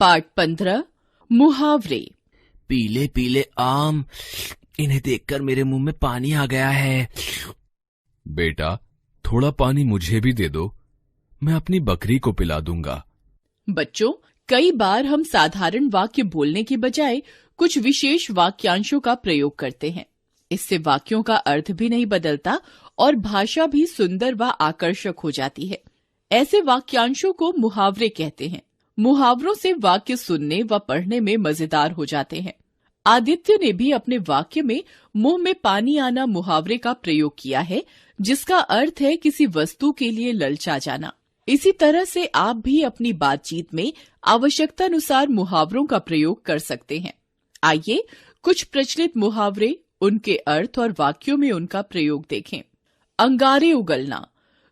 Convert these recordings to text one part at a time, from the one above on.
पाठ 15 मुहावरे। पीले पीले आम, इन्हें देखकर मेरे मुंह में पानी आ गया है। बेटा, थोड़ा पानी मुझे भी दे दो, मैं अपनी बकरी को पिला दूंगा। बच्चों, कई बार हम साधारण वाक्य बोलने के बजाय कुछ विशेष वाक्यांशों का प्रयोग करते हैं। इससे वाक्यों का अर्थ भी नहीं बदलता और भाषा भी सुंदर व आकर्षक हो जाती है। ऐसे वाक्यांशों को मुहावरे कहते हैं। मुहावरों से वाक्य सुनने व पढ़ने में मजेदार हो जाते हैं। आदित्य ने भी अपने वाक्य में मुंह में पानी आना मुहावरे का प्रयोग किया है, जिसका अर्थ है किसी वस्तु के लिए ललचा जाना। इसी तरह से आप भी अपनी बातचीत में आवश्यकतानुसार मुहावरों का प्रयोग कर सकते हैं। आइए कुछ प्रचलित मुहावरे, उनके अर्थ और वाक्यों में उनका प्रयोग देखें। अंगारे उगलना,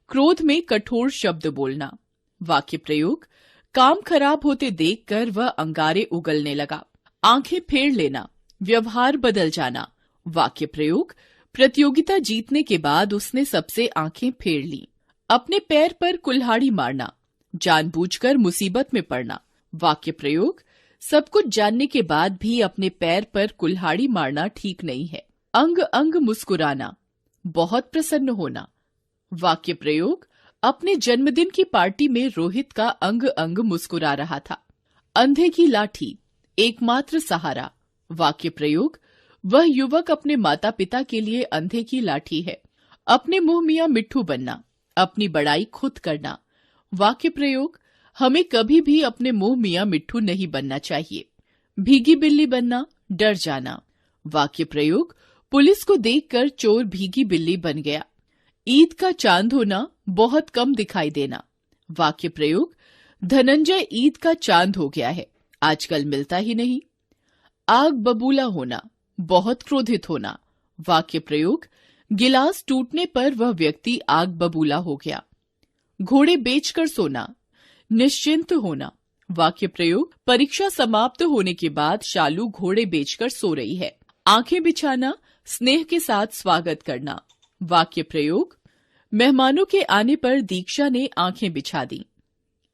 क्रोध में कठोर शब्द बोलना। वाक्य प्रयोग, काम खराब होते देखकर वह अंगारे उगलने लगा। आंखें फेर लेना, व्यवहार बदल जाना। वाक्य प्रयोग, प्रतियोगिता जीतने के बाद उसने सबसे आंखें फेर ली। अपने पैर पर कुल्हाड़ी मारना, जानबूझकर मुसीबत में पड़ना। वाक्य प्रयोग, सब कुछ जानने के बाद भी अपने पैर पर कुल्हाड़ी मारना ठीक नहीं है। अंग अंग मुस्कुराना, बहुत प्रसन्न होना। वाक्य प्रयोग, अपने जन्मदिन की पार्टी में रोहित का अंग अंग मुस्कुरा रहा था। अंधे की लाठी, एकमात्र सहारा। वाक्य प्रयोग, वह युवक अपने माता पिता के लिए अंधे की लाठी है। अपने मुंह मियां मिट्ठू बनना, अपनी बड़ाई खुद करना। वाक्य प्रयोग, हमें कभी भी अपने मुंह मियां मिट्ठू नहीं बनना चाहिए। भीगी बिल्ली बनना, डर जाना। वाक्य प्रयोग, पुलिस को देखकर चोर भीगी बिल्ली बन गया। ईद का चांद होना, बहुत कम दिखाई देना। वाक्य प्रयोग, धनंजय ईद का चांद हो गया है, आजकल मिलता ही नहीं। आग बबूला होना, बहुत क्रोधित होना। वाक्य प्रयोग, गिलास टूटने पर वह व्यक्ति आग बबूला हो गया। घोड़े बेचकर सोना, निश्चिंत होना। वाक्य प्रयोग, परीक्षा समाप्त होने के बाद शालू घोड़े बेचकर सो रही है। आंखें बिछाना, स्नेह के साथ स्वागत करना। वाक्य प्रयोग, मेहमानों के आने पर दीक्षा ने आंखें बिछा दी।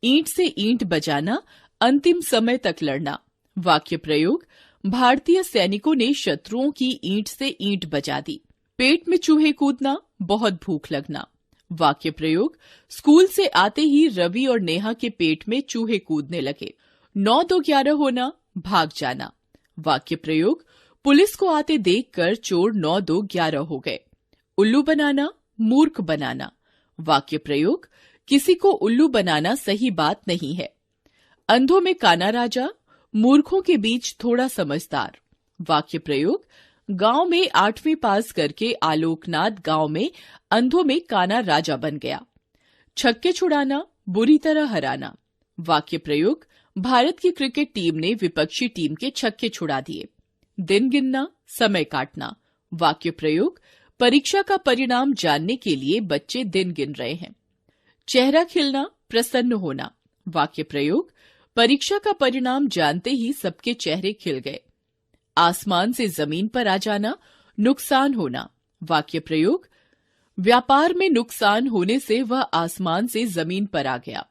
ईंट से ईंट बजाना, अंतिम समय तक लड़ना। वाक्य प्रयोग, भारतीय सैनिकों ने शत्रुओं की ईंट से ईंट बजा दी। पेट में चूहे कूदना, बहुत भूख लगना। वाक्य प्रयोग, स्कूल से आते ही रवि और नेहा के पेट में चूहे कूदने लगे। 9-2-11 होना, भाग जाना। वाक्य प्रयोग, पुलिस को आते देखकर चोर 9-2-11 हो गए। उल्लू बनाना, मूर्ख बनाना। वाक्य प्रयोग, किसी को उल्लू बनाना सही बात नहीं है। अंधों में काना राजा, मूर्खों के बीच थोड़ा समझदार। वाक्य प्रयोग, गांव में 8वीं पास करके आलोकनाथ गांव में अंधों में काना राजा बन गया। छक्के छुड़ाना, बुरी तरह हराना। वाक्य प्रयोग, भारत की क्रिकेट टीम ने विपक्षी टीम के छक्के छुड़ा दिए। दिन गिनना, समय काटना। वाक्य प्रयोग, परीक्षा का परिणाम जानने के लिए बच्चे दिन गिन रहे हैं। चेहरा खिलना, प्रसन्न होना। वाक्य प्रयोग, परीक्षा का परिणाम जानते ही सबके चेहरे खिल गए। आसमान से जमीन पर आ जाना, नुकसान होना। वाक्य प्रयोग, व्यापार में नुकसान होने से वह आसमान से जमीन पर आ गया।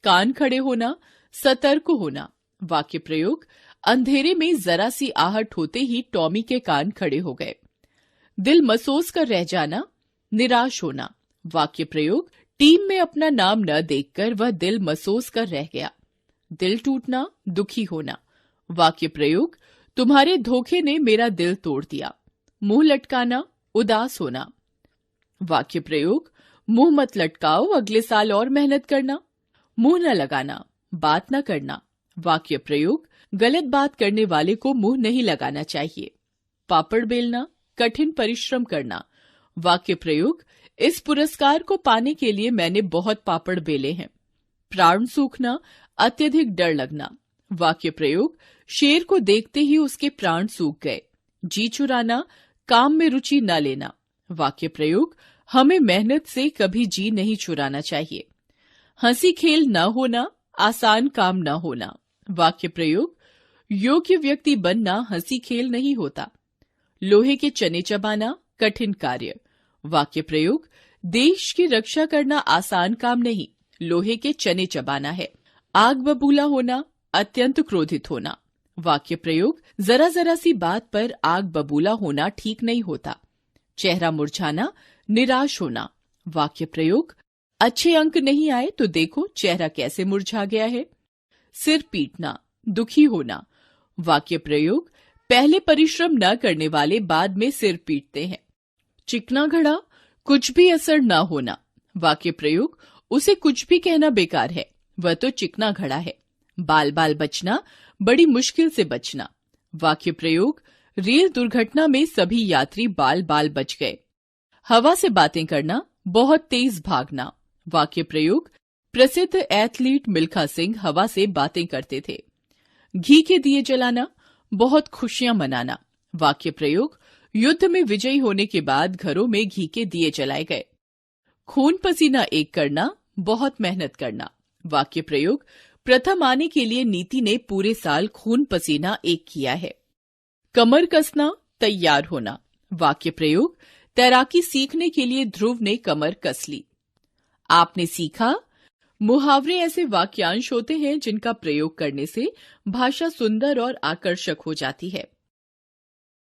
कान खड़े होना, सतर्क होना। वाक्य प्रयोग, अंधेरे में जरा सी आहट होते ही टॉमी के कान खड़े हो गए। दिल महसूस कर रह जाना, निराश होना। वाक्य प्रयोग, टीम में अपना नाम न देखकर वह दिल महसूस कर रह गया। दिल टूटना, दुखी होना। वाक्य प्रयोग, तुम्हारे धोखे ने मेरा दिल तोड़ दिया। मुंह लटकाना, उदास होना। वाक्य प्रयोग, मुंह मत लटकाओ, अगले साल और मेहनत करना। मुंह न लगाना, बात न करना। वाक्य प्रयोग, गलत बात करने वाले को मुंह नहीं लगाना चाहिए। पापड़ बेलना, कठिन परिश्रम करना। वाक्य प्रयोग, इस पुरस्कार को पाने के लिए मैंने बहुत पापड़ बेले हैं। प्राण सूखना, अत्यधिक डर लगना। वाक्य प्रयोग, शेर को देखते ही उसके प्राण सूख गए। जी चुराना, काम में रुचि न लेना। वाक्य प्रयोग, हमें मेहनत से कभी जी नहीं चुराना चाहिए। हंसी खेल न होना, आसान काम न होना। वाक्य प्रयोग, योग्य व्यक्ति बनना हंसी खेल नहीं होता। लोहे के चने चबाना, कठिन कार्य। वाक्य प्रयोग, देश की रक्षा करना आसान काम नहीं, लोहे के चने चबाना है। आग बबूला होना, अत्यंत क्रोधित होना। वाक्य प्रयोग, जरा जरा सी बात पर आग बबूला होना ठीक नहीं होता। चेहरा मुरझाना, निराश होना। वाक्य प्रयोग, अच्छे अंक नहीं आए तो देखो चेहरा कैसे मुरझा गया है। सिर पीटना, दुखी होना। वाक्य प्रयोग, पहले परिश्रम न करने वाले बाद में सिर पीटते हैं। चिकना घड़ा, कुछ भी असर न होना। वाक्य प्रयोग, उसे कुछ भी कहना बेकार है, वह तो चिकना घड़ा है। बाल बाल बचना, बड़ी मुश्किल से बचना। वाक्य प्रयोग, रेल दुर्घटना में सभी यात्री बाल बाल बच गए। हवा से बातें करना, बहुत तेज भागना। वाक्य प्रयोग, प्रसिद्ध एथलीट मिल्खा सिंह हवा से बातें करते थे। घी के दिए जलाना, बहुत खुशियां मनाना। वाक्य प्रयोग, युद्ध में विजयी होने के बाद घरों में घी के दिए जलाए गए। खून पसीना एक करना, बहुत मेहनत करना। वाक्य प्रयोग, प्रथम आने के लिए नीति ने पूरे साल खून पसीना एक किया है। कमर कसना, तैयार होना। वाक्य प्रयोग, तैराकी सीखने के लिए ध्रुव ने कमर कस ली। आपने सीखा। मुहावरे ऐसे वाक्यांश होते हैं जिनका प्रयोग करने से भाषा सुंदर और आकर्षक हो जाती है।